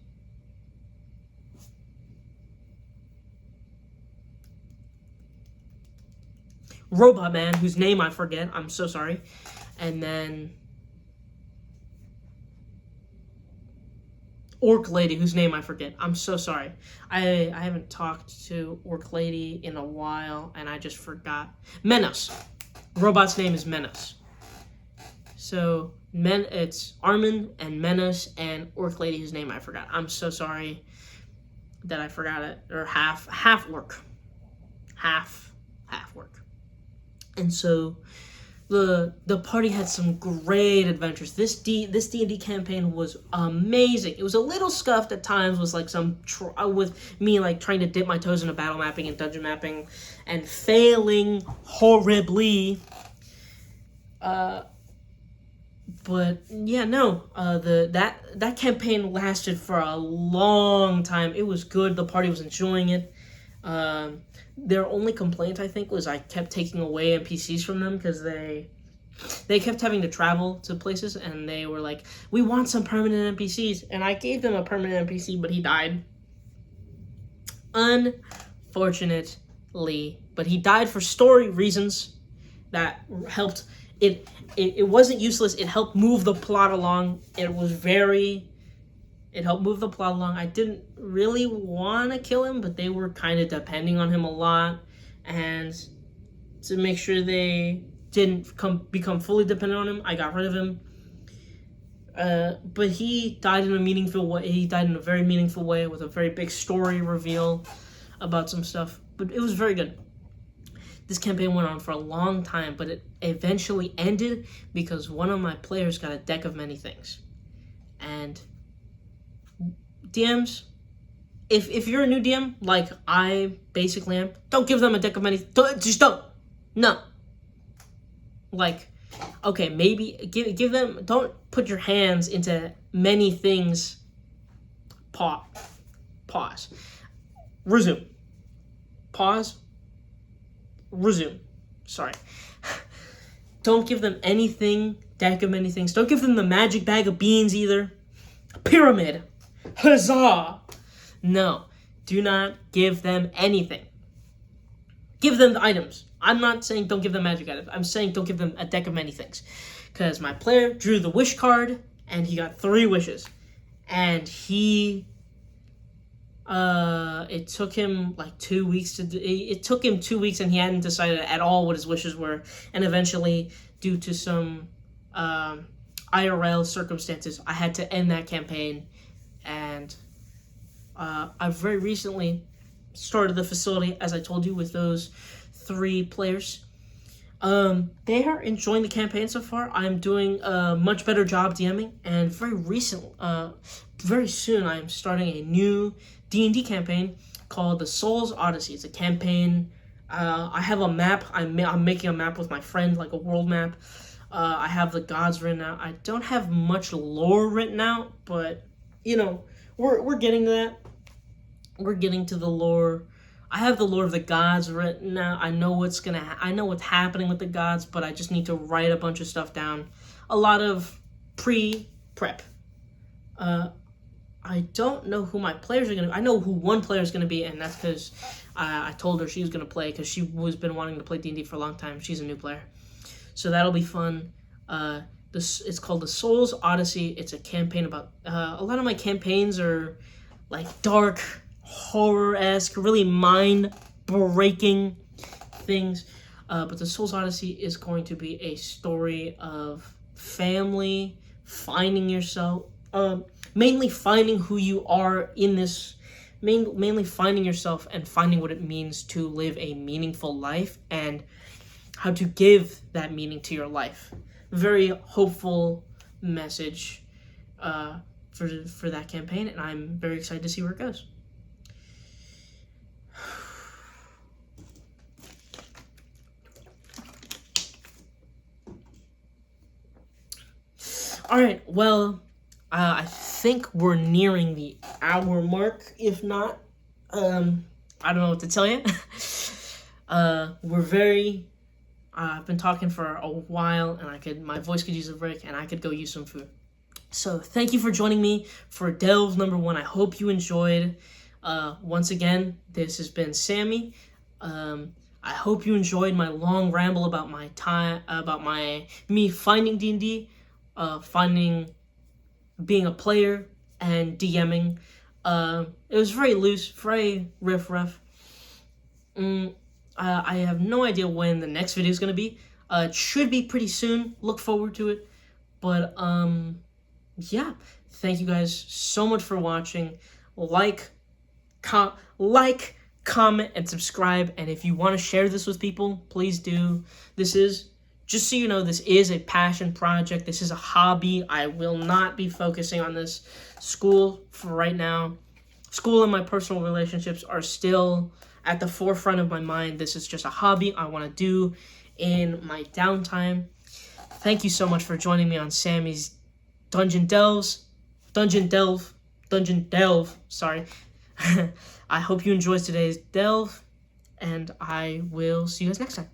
Robot Man, whose name I forget. I'm so sorry. And then Orc Lady, whose name I forget. I'm so sorry. I haven't talked to Orc Lady in a while, and I just forgot. Menace. Robot's name is Menace. So it's Armin and Menace and Orc Lady, whose name I forgot. I'm so sorry that I forgot it. Or half orc, half orc. And so the party had some great adventures. This D&D campaign was amazing. It was a little scuffed at times, was like with me like trying to dip my toes into battle mapping and dungeon mapping and failing horribly. But yeah, no, that campaign lasted for a long time. It was good. The party was enjoying it. Their only complaint, I think, was I kept taking away NPCs from them because they kept having to travel to places, and they were like, we want some permanent NPCs, and I gave them a permanent NPC, but he died. Unfortunately, but he died for story reasons that helped. It wasn't useless. It helped move the plot along. It helped move the plot along. I didn't really want to kill him, but they were kind of depending on him a lot. And to make sure they didn't become fully dependent on him, I got rid of him. But he died in a meaningful way. He died in a very meaningful way with a very big story reveal about some stuff. But it was very good. This campaign went on for a long time, but it eventually ended because one of my players got a deck of many things. And DMs, if you're a new DM, like I basically am, don't give them a deck of many. Just don't. No. Like, okay, maybe give them. Don't put your hands into many things. Pause. Resume. Pause. Resume. Sorry. Don't give them anything. Deck of many things. Don't give them the magic bag of beans either. Pyramid. Huzzah! No, do not give them anything. Give them the items. I'm not saying don't give them magic items. I'm saying don't give them a deck of many things. Because my player drew the wish card, and he got 3 wishes. And it took him like 2 weeks it took him 2 weeks, and he hadn't decided at all what his wishes were. And eventually, due to some IRL circumstances, I had to end that campaign. And I very recently started the facility, as I told you, with those 3 players. They are enjoying the campaign so far. I'm doing a much better job DMing, and very soon I'm starting a new D&D campaign called The Souls Odyssey. It's a campaign. I have a map. I'm making a map with my friend, like a world map. I have the gods written out. I don't have much lore written out, but you know, we're getting to that. We're getting to the lore. I have the lore of the gods written out. I know what's happening with the gods, but I just need to write a bunch of stuff down. A lot of pre-prep. I don't know who my players are going to be. I know who one player is going to be, and that's because I told her she was going to play, because she was been wanting to play D&D for a long time. She's a new player. So that'll be fun. It's called The Souls Odyssey. It's a campaign about... a lot of my campaigns are like dark, horror-esque, really mind-breaking things. But The Souls Odyssey is going to be a story of family, finding yourself... mainly finding who you are in this... Mainly finding yourself and finding what it means to live a meaningful life and how to give that meaning to your life. Very hopeful message for that campaign, and I'm very excited to see where it goes. All right, well, I think we're nearing the hour mark. If not, I don't know what to tell you. I've been talking for a while, and my voice could use a break, and I could go use some food. So thank you for joining me for Delve number 1. I hope you enjoyed. Once again, this has been Sammy. I hope you enjoyed my long ramble about my time, about me finding D&D, finding being a player, and DMing. It was very loose, very riff-raff. I have no idea when the next video is going to be. It should be pretty soon. Look forward to it. But, yeah. Thank you guys so much for watching. Like, comment, and subscribe. And if you want to share this with people, please do. This is, just so you know, this is a passion project. This is a hobby. I will not be focusing on this. School for right now. School and my personal relationships are still at the forefront of my mind. This is just a hobby I want to do in my downtime. Thank you so much for joining me on Sammy's Dungeon Delve, sorry. I hope you enjoyed today's delve, and I will see you guys next time.